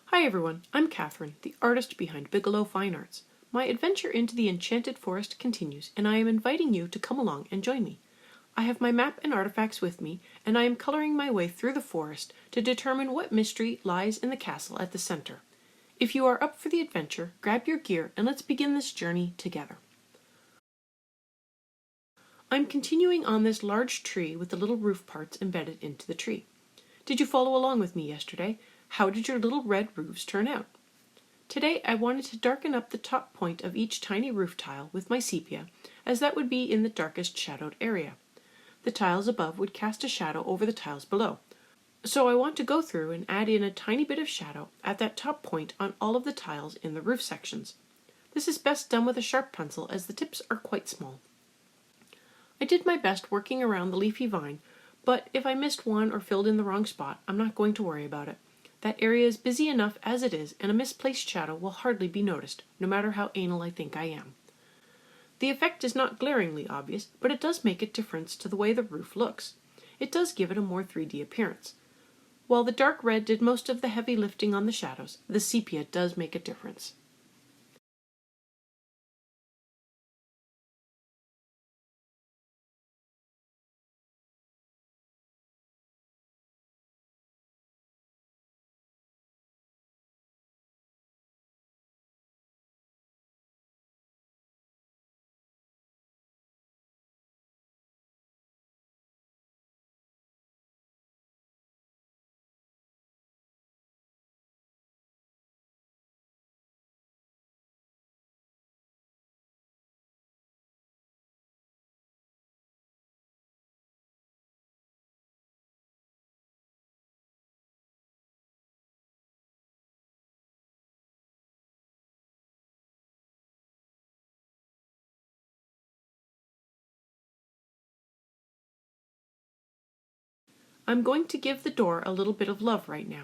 Hi everyone, I'm Catherine, the artist behind Bigelow Fine Arts. My adventure into the Enchanted Forest continues, and I am inviting you to come along and join me. I have my map and artifacts with me, and I am coloring my way through the forest to determine what mystery lies in the castle at the center. If you are up for the adventure, grab your gear and let's begin this journey together. I'm continuing on this large tree with the little roof parts embedded into the tree. Did you follow along with me yesterday? How did your little red roofs turn out? Today I wanted to darken up the top point of each tiny roof tile with my sepia, as that would be in the darkest shadowed area. The tiles above would cast a shadow over the tiles below. So I want to go through and add in a tiny bit of shadow at that top point on all of the tiles in the roof sections. This is best done with a sharp pencil as the tips are quite small. I did my best working around the leafy vine, but if I missed one or filled in the wrong spot, I'm not going to worry about it. That area is busy enough as it is, and a misplaced shadow will hardly be noticed, no matter how anal I think I am. The effect is not glaringly obvious, but it does make a difference to the way the roof looks. It does give it a more 3D appearance. While the dark red did most of the heavy lifting on the shadows, the sepia does make a difference. I'm going to give the door a little bit of love right now.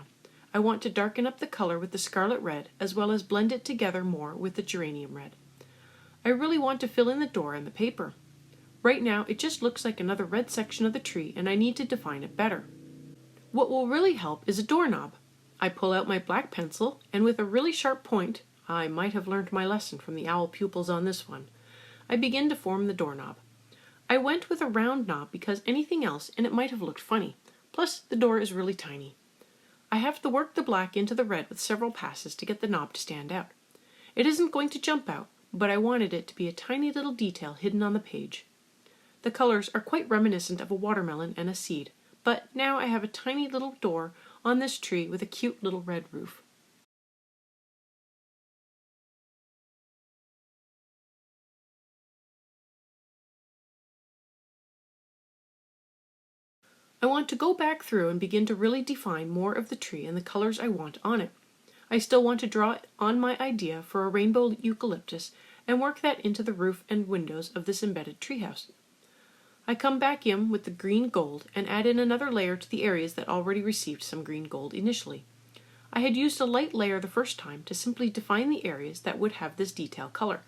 I want to darken up the color with the scarlet red, as well as blend it together more with the geranium red. I really want to fill in the door and the paper. Right now, it just looks like another red section of the tree, and I need to define it better. What will really help is a doorknob. I pull out my black pencil, and with a really sharp point, I might have learned my lesson from the owl pupils on this one, I begin to form the doorknob. I went with a round knob because anything else and it might have looked funny. Plus, the door is really tiny. I have to work the black into the red with several passes to get the knob to stand out. It isn't going to jump out, but I wanted it to be a tiny little detail hidden on the page. The colors are quite reminiscent of a watermelon and a seed, but now I have a tiny little door on this tree with a cute little red roof. I want to go back through and begin to really define more of the tree and the colors I want on it. I still want to draw on my idea for a rainbow eucalyptus and work that into the roof and windows of this embedded treehouse. I come back in with the green gold and add in another layer to the areas that already received some green gold initially. I had used a light layer the first time to simply define the areas that would have this detail color,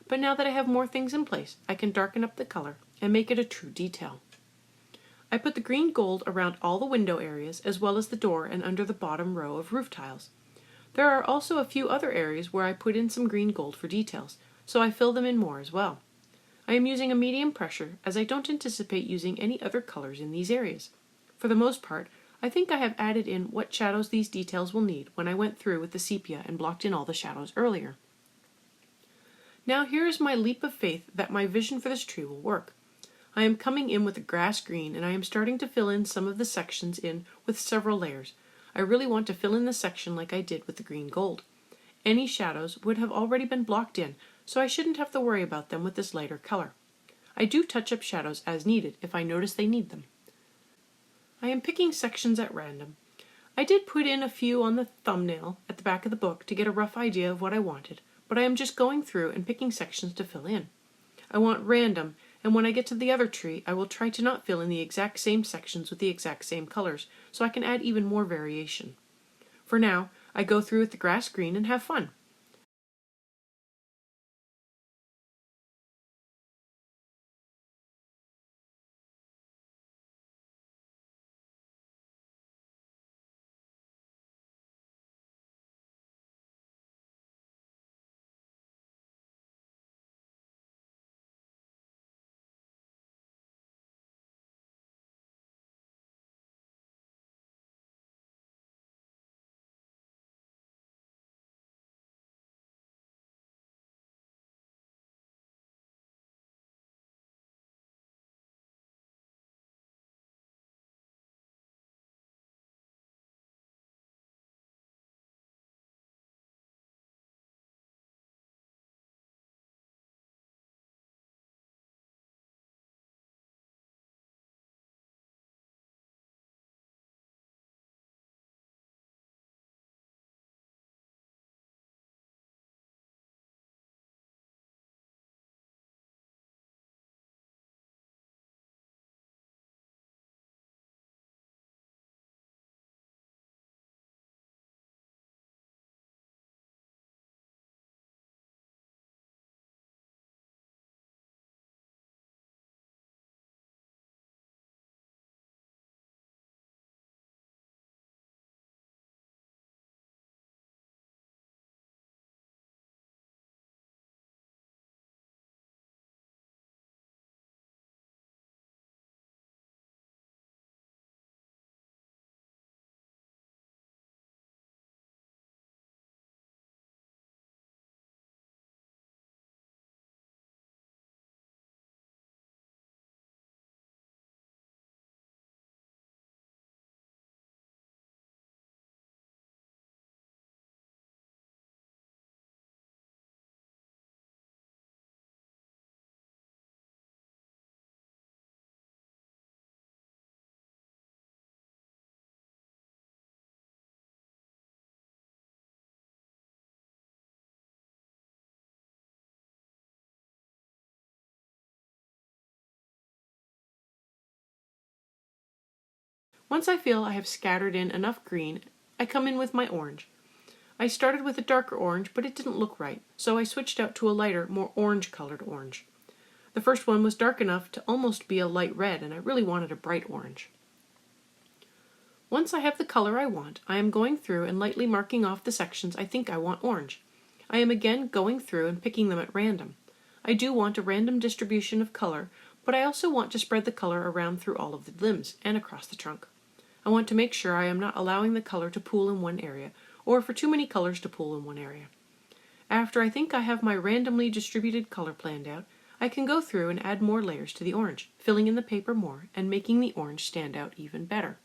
but now that I have more things in place, I can darken up the color and make it a true detail. I put the green gold around all the window areas as well as the door and under the bottom row of roof tiles. There are also a few other areas where I put in some green gold for details, so I fill them in more as well. I am using a medium pressure as I don't anticipate using any other colors in these areas. For the most part, I think I have added in what shadows these details will need when I went through with the sepia and blocked in all the shadows earlier. Now here is my leap of faith that my vision for this tree will work. I am coming in with a grass green and I am starting to fill in some of the sections in with several layers. I really want to fill in the section like I did with the green gold. Any shadows would have already been blocked in, so I shouldn't have to worry about them with this lighter color. I do touch up shadows as needed if I notice they need them. I am picking sections at random. I did put in a few on the thumbnail at the back of the book to get a rough idea of what I wanted, but I am just going through and picking sections to fill in. I want random, and when I get to the other tree, I will try to not fill in the exact same sections with the exact same colors, so I can add even more variation. For now, I go through with the grass green and have fun. Once I feel I have scattered in enough green, I come in with my orange. I started with a darker orange, but it didn't look right, so I switched out to a lighter, more orange-colored orange. The first one was dark enough to almost be a light red, and I really wanted a bright orange. Once I have the color I want, I am going through and lightly marking off the sections I think I want orange. I am again going through and picking them at random. I do want a random distribution of color, but I also want to spread the color around through all of the limbs and across the trunk. I want to make sure I am not allowing the color to pool in one area, or for too many colors to pool in one area. After I think I have my randomly distributed color planned out, I can go through and add more layers to the orange, filling in the paper more and making the orange stand out even better.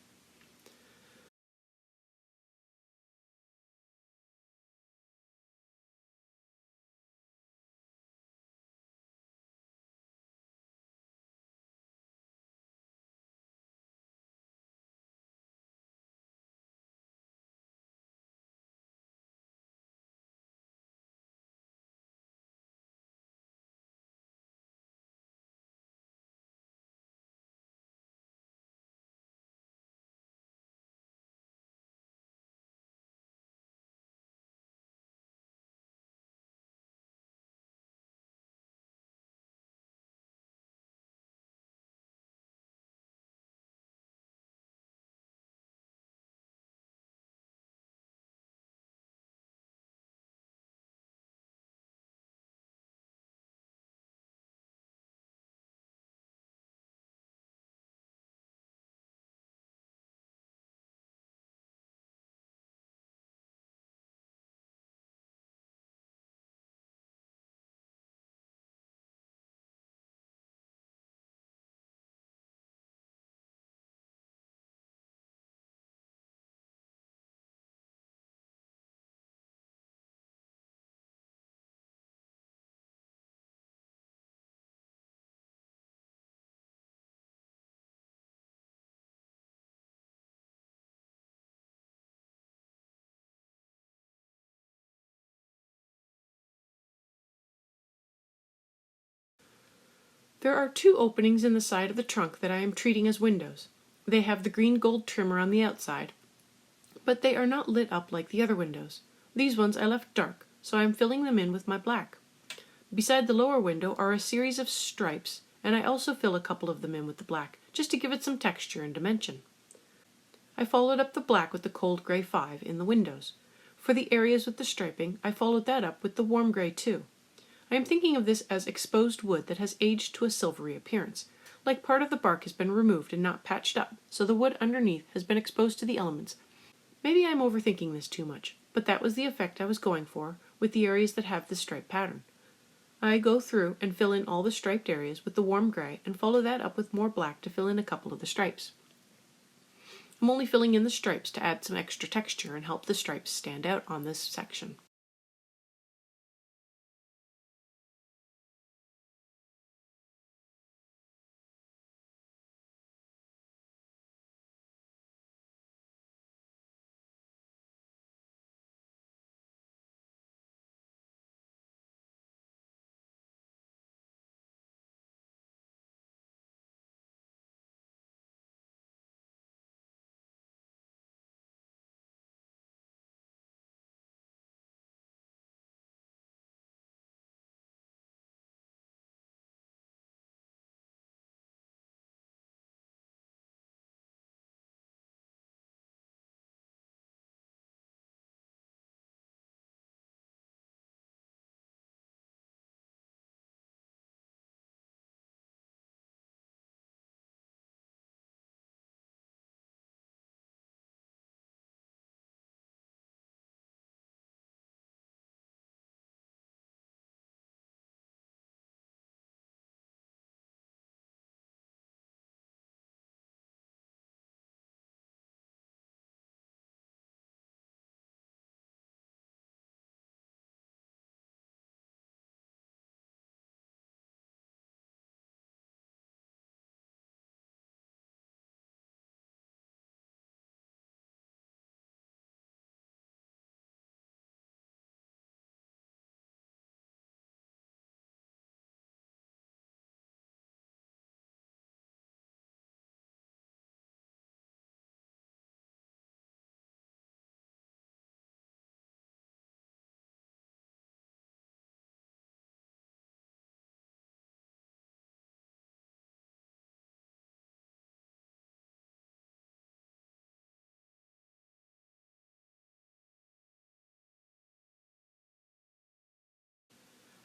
There are two openings in the side of the trunk that I am treating as windows. They have the green gold trim around the outside, but they are not lit up like the other windows. These ones I left dark, so I am filling them in with my black. Beside the lower window are a series of stripes, and I also fill a couple of them in with the black, just to give it some texture and dimension. I followed up the black with the cold gray 5 in the windows. For the areas with the striping, I followed that up with the warm gray 2. I am thinking of this as exposed wood that has aged to a silvery appearance, like part of the bark has been removed and not patched up, so the wood underneath has been exposed to the elements. Maybe I'm overthinking this too much, but that was the effect I was going for with the areas that have the stripe pattern. I go through and fill in all the striped areas with the warm gray and follow that up with more black to fill in a couple of the stripes. I'm only filling in the stripes to add some extra texture and help the stripes stand out on this section.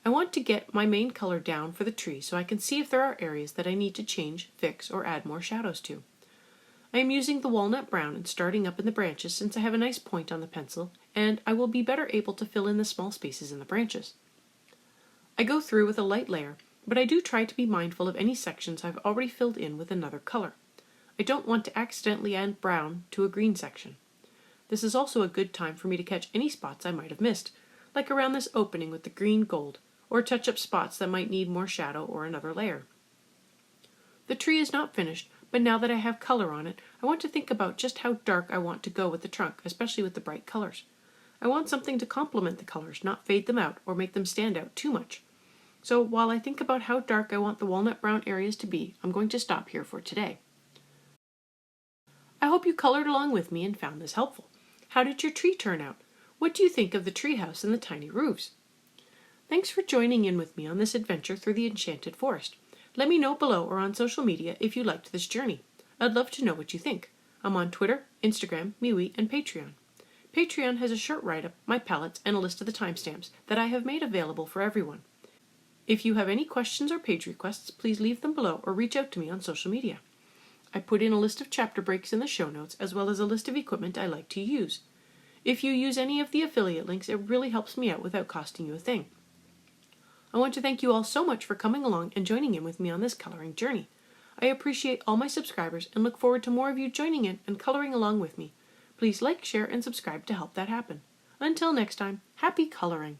I want to get my main color down for the tree so I can see if there are areas that I need to change, fix, or add more shadows to. I am using the walnut brown and starting up in the branches since I have a nice point on the pencil, and I will be better able to fill in the small spaces in the branches. I go through with a light layer, but I do try to be mindful of any sections I've already filled in with another color. I don't want to accidentally add brown to a green section. This is also a good time for me to catch any spots I might have missed, like around this opening with the green gold, or touch up spots that might need more shadow or another layer. The tree is not finished, but now that I have color on it, I want to think about just how dark I want to go with the trunk, especially with the bright colors. I want something to complement the colors, not fade them out or make them stand out too much. So while I think about how dark I want the walnut brown areas to be, I'm going to stop here for today. I hope you colored along with me and found this helpful. How did your tree turn out? What do you think of the treehouse and the tiny roofs? Thanks for joining in with me on this adventure through the Enchanted Forest. Let me know below or on social media if you liked this journey. I'd love to know what you think. I'm on Twitter, Instagram, MeWe, and Patreon. Patreon has a short write-up, my palettes, and a list of the timestamps that I have made available for everyone. If you have any questions or page requests, please leave them below or reach out to me on social media. I put in a list of chapter breaks in the show notes as well as a list of equipment I like to use. If you use any of the affiliate links, it really helps me out without costing you a thing. I want to thank you all so much for coming along and joining in with me on this coloring journey. I appreciate all my subscribers and look forward to more of you joining in and coloring along with me. Please like, share, and subscribe to help that happen. Until next time, happy coloring!